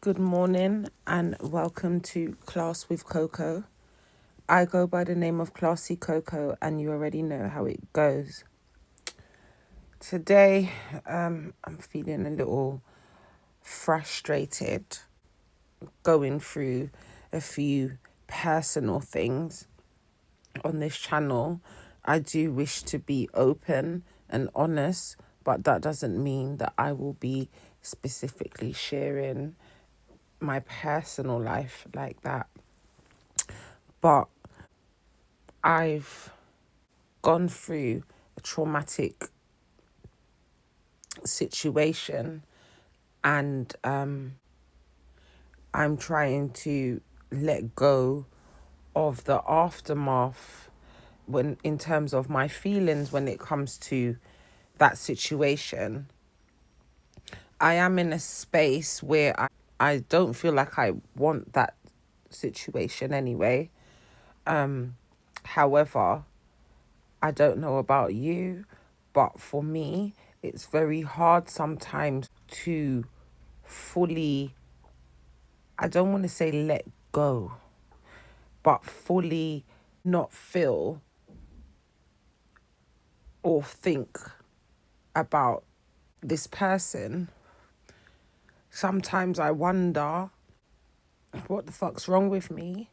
Good morning and welcome to Class with Coco. I go by the name of Classy Coco and you already know how it goes. Today, I'm feeling a little frustrated, going through a few personal things on this channel. I do wish to be open and honest, but that doesn't mean that I will be specifically sharing my personal life like that. But I've gone through a traumatic situation and I'm trying to let go of the aftermath when in terms of my feelings when it comes to that situation. I am in a space where I don't feel like I want that situation anyway. However, I don't know about you, but for me, it's very hard sometimes to fully, I don't want to say let go, but fully not feel or think about this person. Sometimes I wonder what the fuck's wrong with me,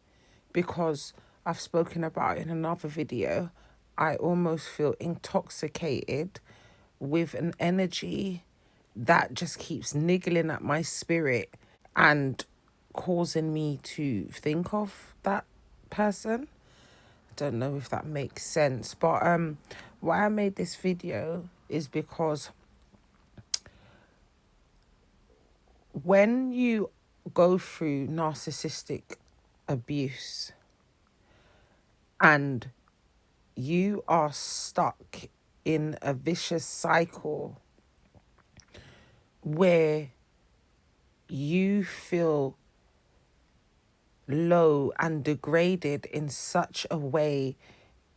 because I've spoken about in another video, I almost feel intoxicated with an energy that just keeps niggling at my spirit and causing me to think of that person. I don't know if that makes sense, but why I made this video is because when you go through narcissistic abuse and you are stuck in a vicious cycle where you feel low and degraded in such a way,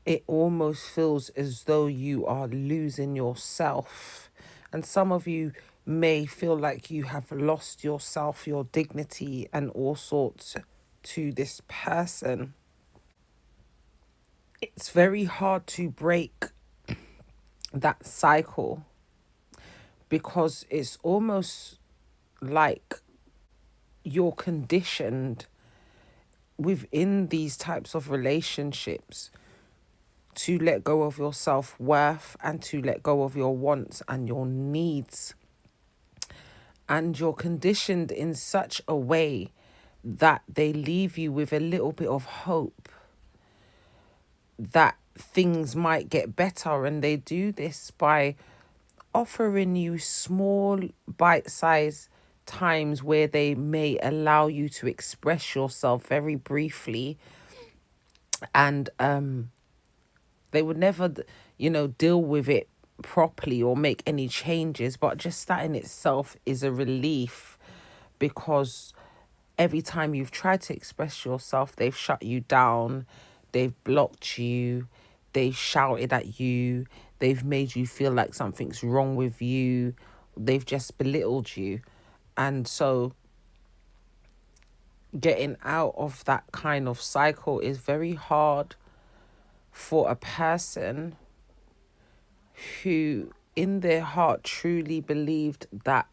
it almost feels as though you are losing yourself. And some of you may feel like you have lost yourself, your dignity, and all sorts to this person. It's very hard to break that cycle because it's almost like you're conditioned within these types of relationships to let go of your self-worth and to let go of your wants and your needs. And you're conditioned in such a way that they leave you with a little bit of hope that things might get better. And they do this by offering you small bite-sized times where they may allow you to express yourself very briefly, and they would never deal with it properly or make any changes. But just that in itself is a relief, because every time you've tried to express yourself, they've shut you down, they've blocked you, they've shouted at you, they've made you feel like something's wrong with you, they've just belittled you. And so getting out of that kind of cycle is very hard for a person who in their heart truly believed that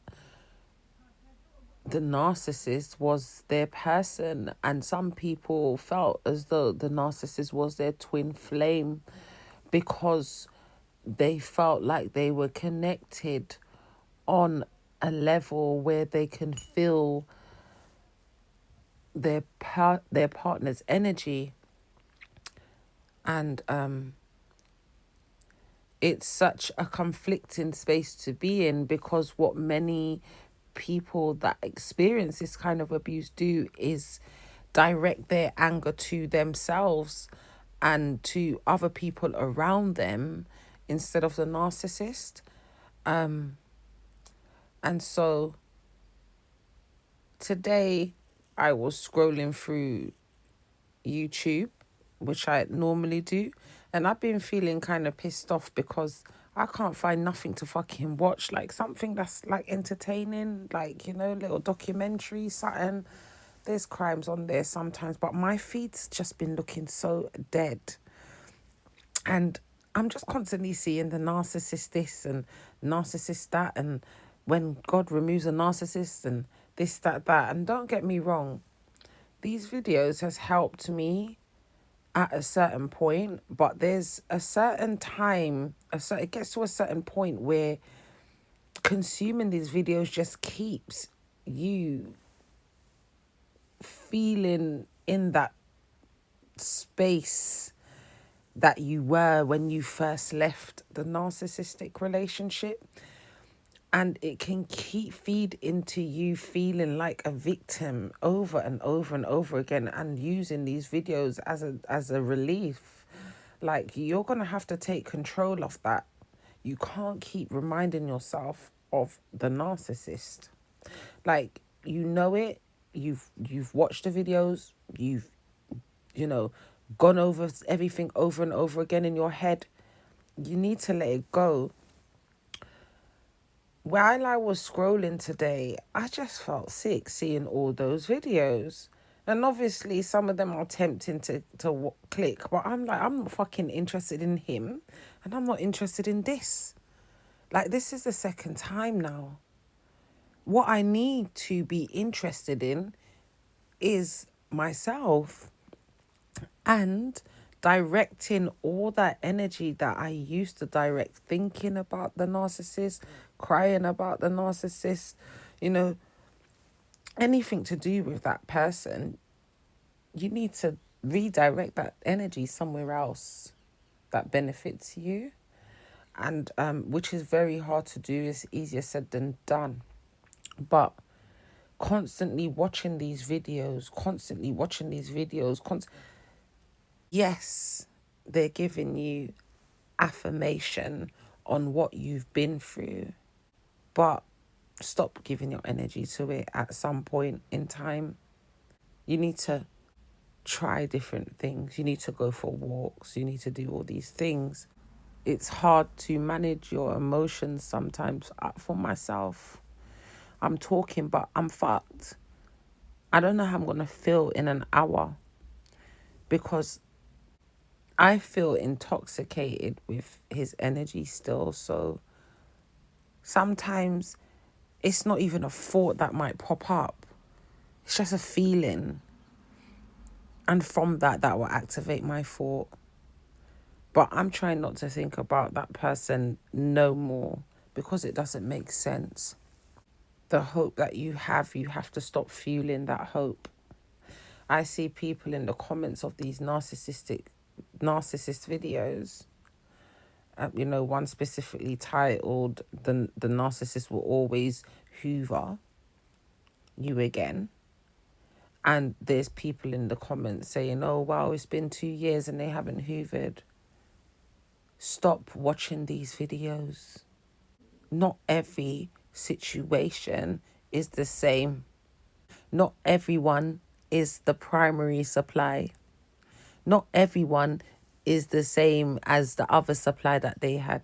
the narcissist was their person. And some people felt as though the narcissist was their twin flame because they felt like they were connected on a level where they can feel their partner's energy. And it's such a conflicting space to be in, because what many people that experience this kind of abuse do is direct their anger to themselves and to other people around them instead of the narcissist. And so today I was scrolling through YouTube, which I normally do, and I've been feeling kind of pissed off because I can't find nothing to fucking watch. Like something that's like entertaining, like, you know, little documentary, something. There's crimes on there sometimes, but my feed's just been looking so dead. And I'm just constantly seeing the narcissist this and narcissist that, and when God removes a narcissist and this, that, that. And don't get me wrong, these videos has helped me at a certain point, but there's a certain time, it gets to a certain point where consuming these videos just keeps you feeling in that space that you were when you first left the narcissistic relationship. And it can feed into you feeling like a victim over and over and over again, and using these videos as a relief. Like, you're gonna have to take control of that. You can't keep reminding yourself of the narcissist. Like, you know it, you've watched the videos, you've, you know, gone over everything over and over again in your head. You need to let it go. While I was scrolling today, I just felt sick seeing all those videos. And obviously, some of them are tempting to click, but I'm like, I'm not fucking interested in him, and I'm not interested in this. Like, this is the second time now. What I need to be interested in is myself, and directing all that energy that I used to direct, thinking about the narcissist, crying about the narcissist, you know, anything to do with that person. You need to redirect that energy somewhere else that benefits you. And which is very hard to do. It's easier said than done. But constantly watching these videos, yes, they're giving you affirmation on what you've been through, but stop giving your energy to it at some point in time. You need to try different things. You need to go for walks. You need to do all these things. It's hard to manage your emotions sometimes. For myself, I'm talking, but I'm fucked. I don't know how I'm going to feel in an hour, because I feel intoxicated with his energy still. So sometimes it's not even a thought that might pop up. It's just a feeling. And from that will activate my thought. But I'm trying not to think about that person no more, because it doesn't make sense. The hope that you have to stop fueling that hope. I see people in the comments of these narcissist videos. You know, one specifically titled, the narcissist will always hoover you again. And there's people in the comments saying, oh, wow, it's been 2 years and they haven't hoovered. Stop watching these videos. Not every situation is the same. Not everyone is the primary supply. Not everyone is the same as the other supply that they had.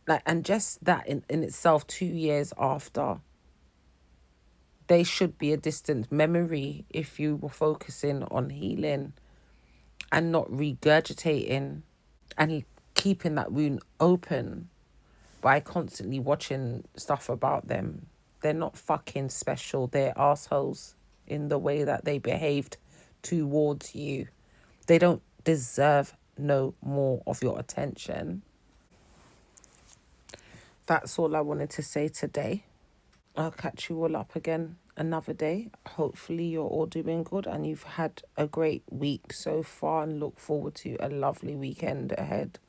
Like, and just that in itself, 2 years after, they should be a distant memory if you were focusing on healing and not regurgitating and keeping that wound open by constantly watching stuff about them. They're not fucking special. They're assholes in the way that they behaved towards you. They don't deserve no more of your attention. That's all I wanted to say today. I'll catch you all up again another day. Hopefully you're all doing good and you've had a great week so far, and look forward to a lovely weekend ahead.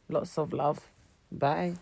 Lots of love. Bye.